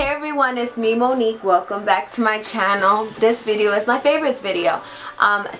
Hey everyone, it's me, Monique. Welcome back to my channel. This video is my favorites video.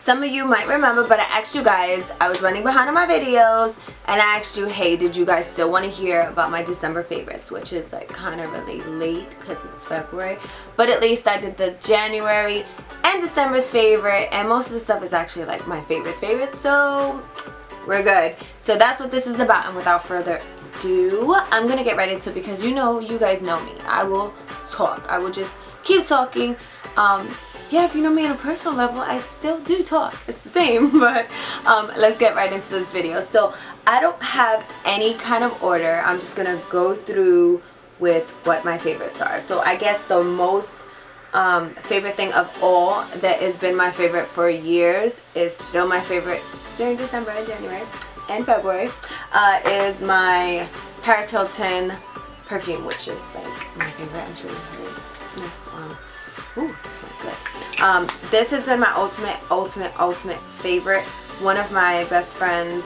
Some of you might remember, but I asked you guys, I was running behind on my videos, and I asked you, hey, did you guys still want to hear about my December favorites, which is like kind of really late because it's February, but at least I did the January and December's favorite, and most of the stuff is actually like my favorites, so we're good. So that's what this is about, and without further ado, I'm gonna get right into it because you guys know me. I will talk. I will just keep talking. Yeah, if you know me on a personal level, I still do talk. It's the same, but let's get right into this video. So I don't have any kind of order. I'm just gonna go through with what my favorites are. So I guess the most favorite thing of all that has been my favorite for years is still my favorite during December and January and February, is my Paris Hilton perfume, which is like my favorite. I'm sure you've heard this. Ooh, it smells good. This has been my ultimate favorite. One of my best friends,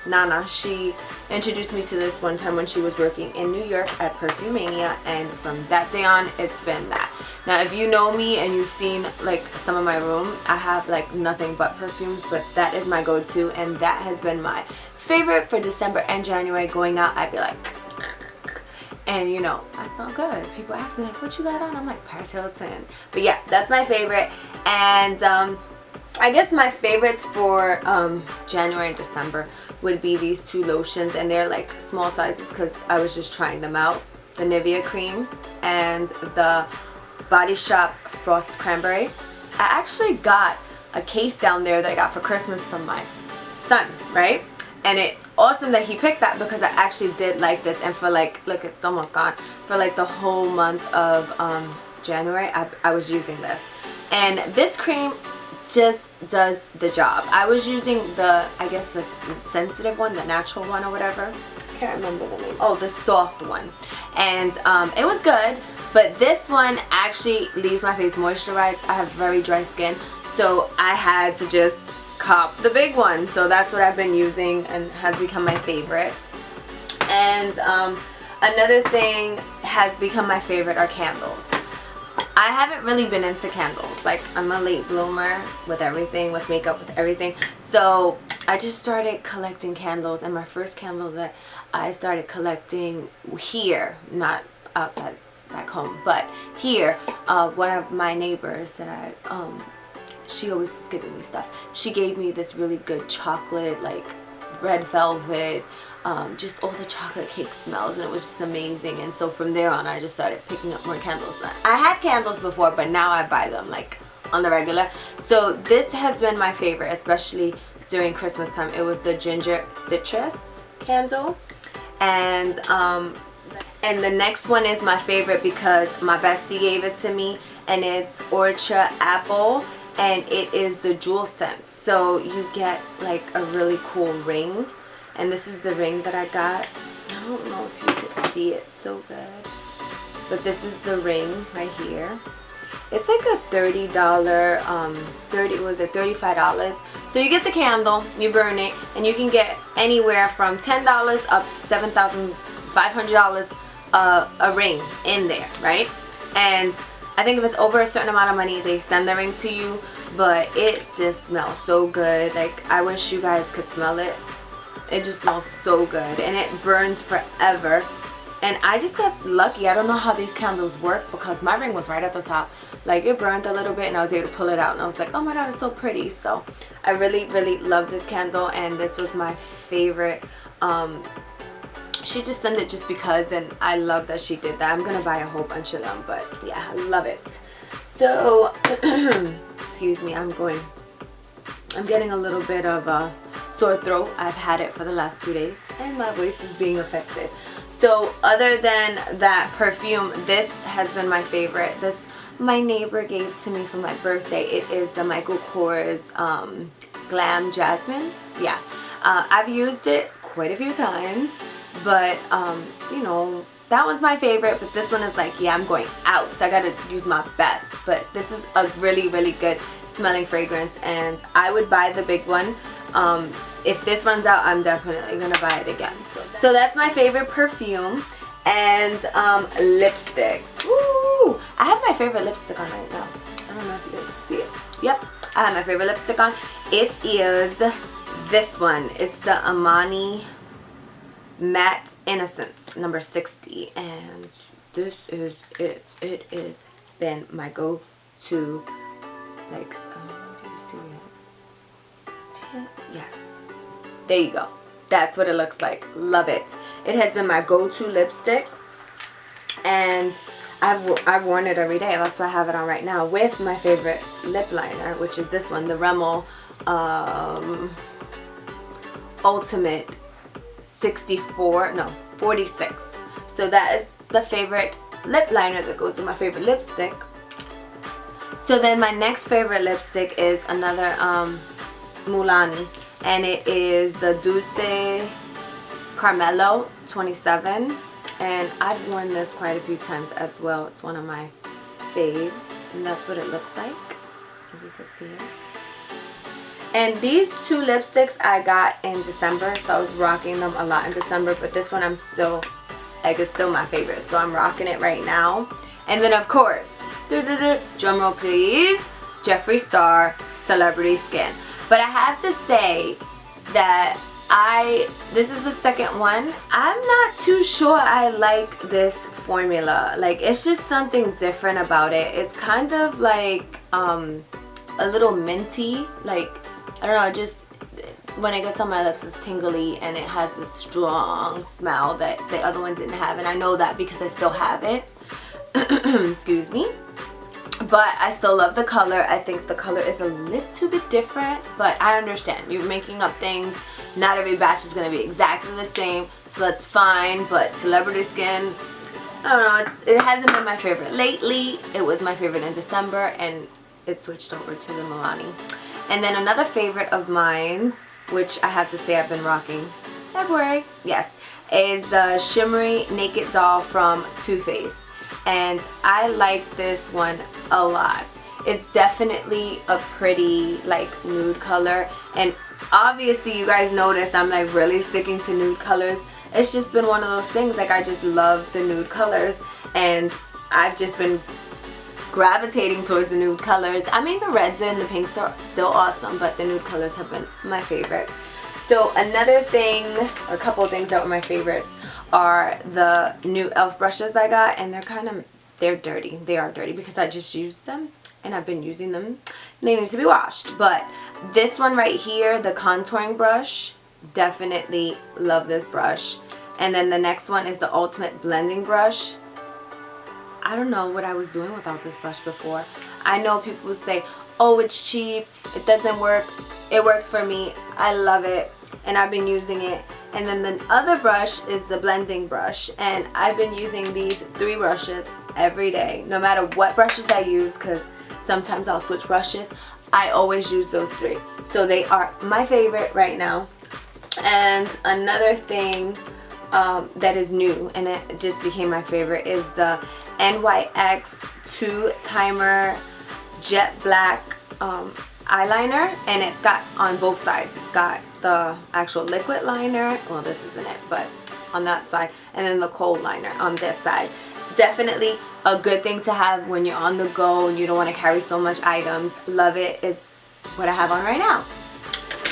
Nana, she introduced me to this one time when she was working in New York at Perfumania, and from that day on, it's been that. Now, if you know me and you've seen like some of my room, I have like nothing but perfumes, but that is my go-to, and that has been my favorite for December and January. Going out, I'd be like, and you know, I smell good. People ask me like, what you got on? I'm like, Paris Hilton. But yeah, that's my favorite. And I guess my favorites for January and December would be these two lotions, and they're like small sizes because I was just trying them out. The Nivea cream and the Body Shop Frost Cranberry. I actually got a case down there that I got for Christmas from my son, right? And it's awesome that he picked that because I actually did like this, and for like, look, it's almost gone. For like the whole month of January, I was using this. And this cream just does the job. I was using the, I guess the sensitive one, the natural one or whatever. I can't remember the name. Oh, the soft one. And it was good, but this one actually leaves my face moisturized. I have very dry skin, so I had to just cop the big one. So that's what I've been using and has become my favorite. And another thing has become my favorite are candles. I haven't really been into candles. Like, I'm a late bloomer with everything, with makeup, with everything. So I just started collecting candles, and my first candle that I started collecting here, not outside back home, but here, one of my neighbors that she always is giving me stuff. She gave me this really good chocolate, like red velvet, just all the chocolate cake smells, and it was just amazing. And so from there on, I just started picking up more candles. I had candles before, but now I buy them like on the regular. So this has been my favorite, especially during Christmas time. It was the ginger citrus candle, and the next one is my favorite because my bestie gave it to me, and it's Orcha Apple, and it is the jewel scent. So you get like a really cool ring. And this is the ring that I got. I don't know if you can see it so good, but this is the ring right here. It's like a $30, $35. So you get the candle, you burn it, and you can get anywhere from $10 up to $7,500 a ring in there, right? And I think if it's over a certain amount of money, they send the ring to you, but it just smells so good. Like, I wish you guys could smell it. It just smells so good, and it burns forever. And I just got lucky. I don't know how these candles work because my ring was right at the top. Like, it burned a little bit, and I was able to pull it out, and I was like, oh my god, it's so pretty. So I really love this candle, and this was my favorite. She just sent it just because, and I love that she did that. I'm gonna buy a whole bunch of them, but yeah, I love it. So excuse me, I'm getting a little bit of a sore throat. I've had it for the last 2 days, and my voice is being affected. So other than that perfume, this has been my favorite. This my neighbor gave to me for my birthday. It is the Michael Kors Glam Jasmine. Yeah, I've used it quite a few times, but you know, that one's my favorite. But this one is like, yeah, I'm going out, so I gotta use my best. But this is a really good smelling fragrance, and I would buy the big one. If this runs out, I'm definitely gonna buy it again. So that's my favorite perfume. And lipsticks. Woo! I have my favorite lipstick on right now. I don't know if you guys see it. Yep, I have my favorite lipstick on. It is this one. It's the Armani Matte Innocence number 60, and this is it. It has been my go-to, like, do you see it? Yes, there you go. That's what it looks like. Love it. It has been my go-to lipstick, and I've worn it every day. That's why I have it on right now with my favorite lip liner, which is this one, the Rimmel Ultimate 46. So that is the favorite lip liner that goes with my favorite lipstick. So then my next favorite lipstick is another Milani, and it is the Dulce Carmelo 27, and I've worn this quite a few times as well. It's one of my faves, and that's what it looks like, if you can see it. And these two lipsticks I got in December, so I was rocking them a lot in December, but this one I'm still, like, it's still my favorite, so I'm rocking it right now. And then of course, drum roll please, Jeffree Star Celebrity Skin. But I have to say that this is the second one. I'm not too sure I like this formula. Like, it's just something different about it. It's kind of like a little minty, like, I don't know, just when it gets on my lips it's tingly, and it has this strong smell that the other one didn't have, and I know that because I still have it. Excuse me. But I still love the color. I think the color is a little bit different, but I understand. You're making up things. Not every batch is going to be exactly the same, so that's fine. But Celebrity Skin, I don't know, it hasn't been my favorite lately. It was my favorite in December, and it switched over to the Milani. And then another favorite of mine, which I have to say I've been rocking February, yes, is the Shimmery Naked Doll from Too Faced. And I like this one a lot. It's definitely a pretty, like, nude color, and obviously you guys notice I'm like really sticking to nude colors. It's just been one of those things, like, I just love the nude colors, and I've just been gravitating towards the nude colors. I mean, the reds and the pinks are still awesome, but the nude colors have been my favorite. So another thing, or a couple of things that were my favorites, are the new e.l.f. brushes I got, and they're dirty. They are dirty because I just used them, and I've been using them. They need to be washed. But this one right here, the contouring brush, definitely love this brush. And then the next one is the Ultimate Blending Brush. I don't know what I was doing without this brush before. I know people say, oh, it's cheap, it doesn't work. It works for me. I love it, and I've been using it. And then the other brush is the blending brush, and I've been using these 3 brushes every day, no matter what brushes I use, because sometimes I'll switch brushes. I always use those 3, so they are my favorite right now. And another thing that is new, and it just became my favorite, is the NYX 2 Timer Jet Black eyeliner, and it's got on both sides. It's got the actual liquid liner, well, this isn't it, but on that side, and then the cold liner on this side. Definitely a good thing to have when you're on the go and you don't want to carry so much items. Love it. Is what I have on right now.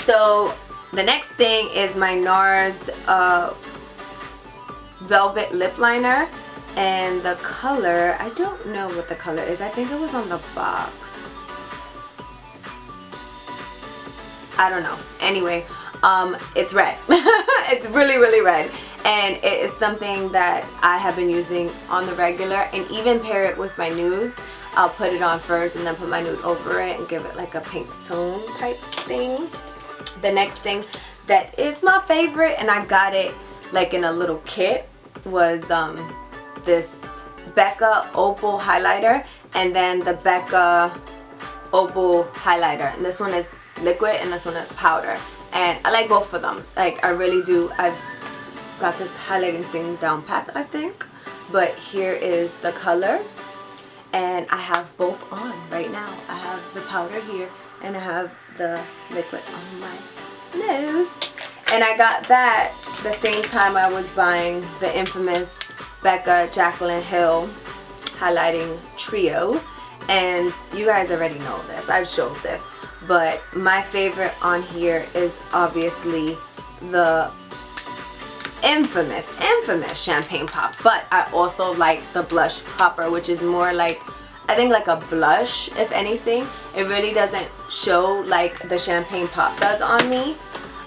So the next thing is my NARS Velvet Lip Liner, and the color, I don't know what the color is. I think it was on the box. I don't know. Anyway, it's red. It's really, really red. And it is something that I have been using on the regular, and even pair it with my nudes. I'll put it on first and then put my nude over it and give it like a pink tone type thing. The next thing that is my favorite, and I got it like in a little kit, was this Becca Opal highlighter, and then the Becca Opal highlighter. And this one is liquid and this one is powder, and I like both of them. Like, I really do. I've got this highlighting thing down pat, I think, but here is the color, and I have both on right now. I have the powder here and I have the liquid on my nose, and I got that the same time I was buying the infamous Becca Jaclyn Hill highlighting trio, and you guys already know this, I've showed this, but my favorite on here is obviously the infamous Champagne Pop, but I also like the Blush Popper, which is more like, I think, like a blush, if anything. It really doesn't show like the Champagne Pop does on me.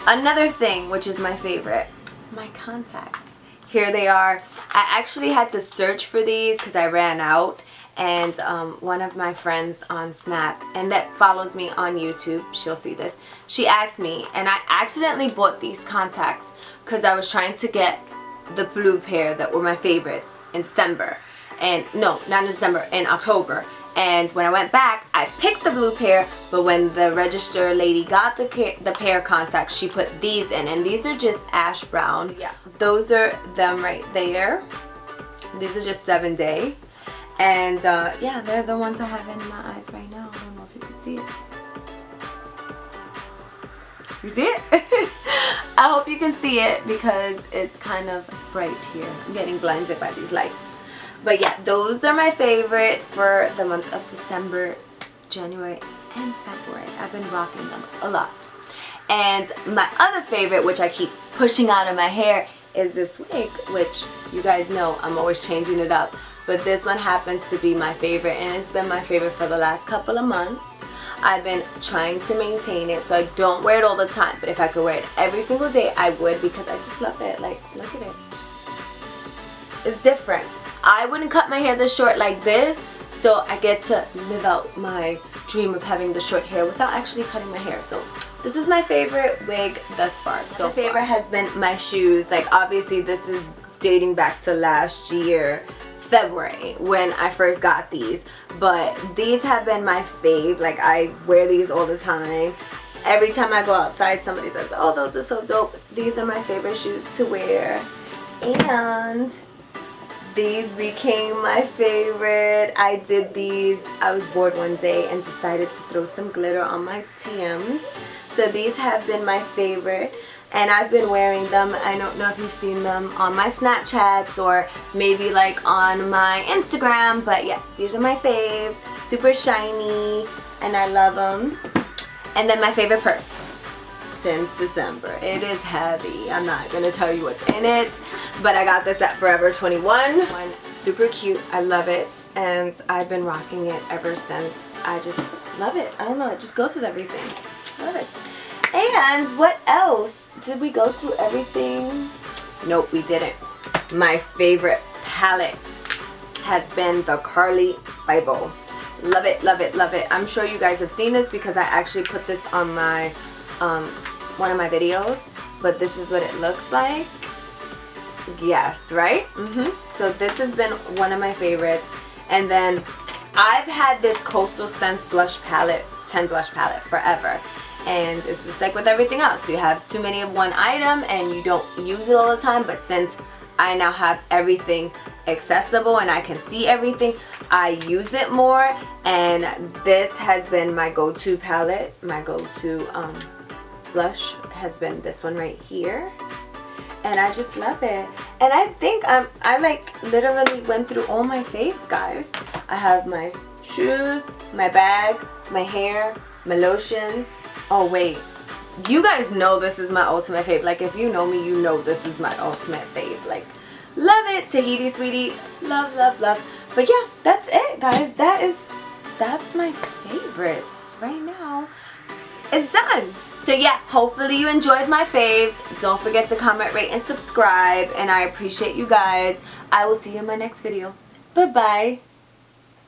Another thing, which is my favorite, my contacts. Here they are. I actually had to search for these because I ran out, and one of my friends on Snap, and that follows me on YouTube, she'll see this, she asked me, and I accidentally bought these contacts because I was trying to get the blue pair that were my favorites in December. And no, not in December, in October. And when I went back, I picked the blue pair, but when the register lady got the pair of contacts, she put these in, and these are just ash brown. Yeah, those are them right there. These are just 7 Day, and yeah, they're the ones I have in my eyes right now. I don't know if you can see it. You see it? I hope you can see it because it's kind of bright here. I'm getting blinded by these lights. But yeah, those are my favorite for the month of December, January, and February. I've been rocking them a lot. And my other favorite, which I keep pushing out of my hair, is this wig, which you guys know I'm always changing it up. But this one happens to be my favorite, and it's been my favorite for the last couple of months. I've been trying to maintain it, so I don't wear it all the time. But if I could wear it every single day, I would, because I just love it. Like, look at it. It's different. I wouldn't cut my hair this short like this, so I get to live out my dream of having the short hair without actually cutting my hair. So this is my favorite wig thus far. My favorite has been my shoes. Like, obviously this is dating back to last year, February, when I first got these, but these have been my fave. Like, I wear these all the time. Every time I go outside, somebody says, oh, those are so dope. These are my favorite shoes to wear, and these became my favorite. I did these, I was bored one day and decided to throw some glitter on my TMs. So these have been my favorite, and I've been wearing them. I don't know if you've seen them on my Snapchats or maybe like on my Instagram, but yeah, these are my faves. Super shiny, and I love them. And then my favorite purse since December. It is heavy. I'm not gonna tell you what's in it, but I got this at Forever 21. Super cute. I love it, and I've been rocking it ever since. I just love it. I don't know, it just goes with everything. I love it. And what else? Did we go through everything? Nope, we didn't. My favorite palette has been the Carli Bybel. Love it, love it, love it. I'm sure you guys have seen this because I actually put this on my one of my videos, but this is what it looks like. Yes, right? So this has been one of my favorites. And then I've had this Coastal Scents blush palette, 10 blush palette, forever. And it's just like with everything else. You have too many of one item and you don't use it all the time, but since I now have everything accessible and I can see everything, I use it more. And this has been my go-to palette. My go-to blush has been this one right here, and I just love it. And I think I like literally went through all my faves, guys. I have my shoes, my bag, my hair, my lotions. Oh wait, you guys know this is my ultimate fave. Like, if you know me, you know this is my ultimate fave. Like, love it. Tahiti Sweetie, love, love, love. But yeah, that's it, guys. That's my favorites right now. It's done. So yeah, hopefully you enjoyed my faves. Don't forget to comment, rate, and subscribe. And I appreciate you guys. I will see you in my next video. Bye-bye.